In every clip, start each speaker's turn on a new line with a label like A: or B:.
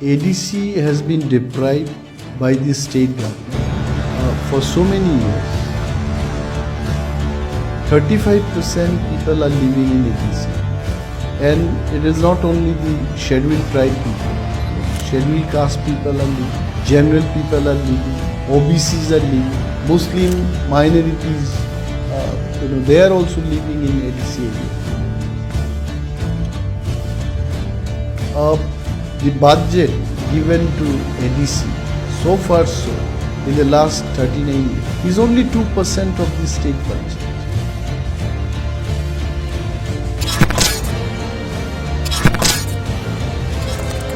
A: ADC has been deprived by the state government for so many years. 35% people are living in ADC, and it is not only the scheduled tribe people, scheduled caste people are living, general people are living, OBCs are living, Muslim minorities, they are also living in ADC area. The budget given to ADC, so far so, in the last 39 years, is only 2% of the state budget.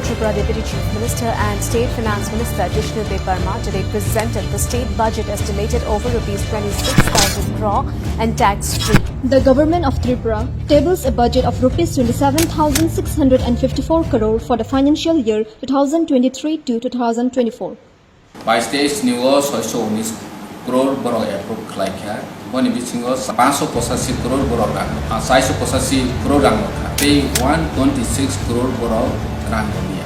B: TRIPRA Deputy Chief Minister and State Finance Minister JWNGJAL today presented the state budget estimated over ₹26,000 crore and tax-free.
C: The government of Tripura tables a budget of ₹27,654 crore for the financial year 2023 to 2024.
D: By stage new 619 crore borok approve khlaikha boni bisingo 585 crore borok rang 685 crore rang pay 126 crore borok rang diya.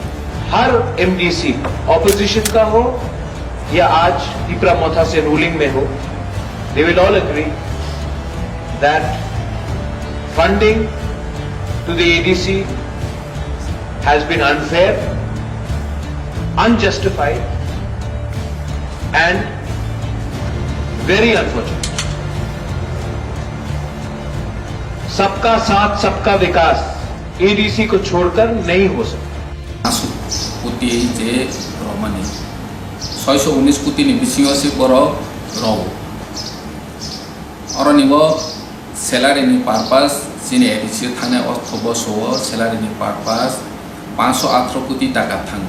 E: Her MDC opposition का हो या आज टिपरा मोथा से ruling में हो, they will all agree that funding to the ADC has been unfair, unjustified and very unfortunate. सबका साथ सबका विकास एडीसी को छोड़कर नहीं हो सकता.
D: Kuti je Romani 619 kuti ni bisingo si boro row oronibo salary ni purpose sini edisi thane othobo so salary ni purpose 518 kuti taka thang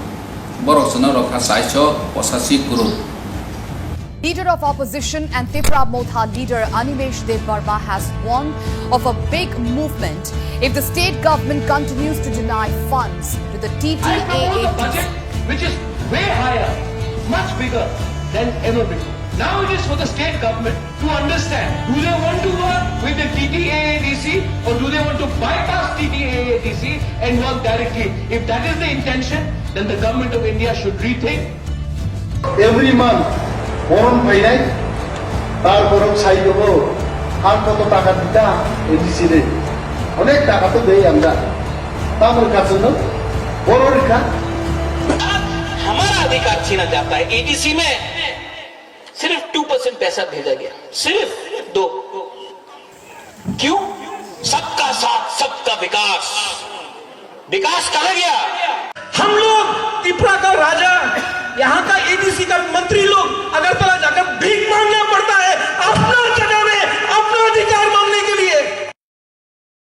D: borok sono rokha 685 crore.
F: Leader of opposition and TIPRA MOTHA leader Animesh Dev Verma has warned of a big movement if the state government continues to deny funds to the TTAADC.
E: Budget which is way higher, much bigger than ever before. Now it is for the state government to understand, do they want to work with the TTAADC or do they want to bypass TTAADC and work directly? If that is the intention, then the government of India should rethink.
G: Every month, বরণ পাইনাই তার বরণ চাই দেবো আর কত টাকা দিতা ADC রে অনেক টাকা তো দেই আমরা তাদের কাছে না বড় রেখা
H: हमारा अधिकार छीना जाता है. एडीसी में सिर्फ 2% पैसा भेजा गया, सिर्फ 2. क्यों? सबका साथ सबका विकास. विकास कहा गया. हम लोग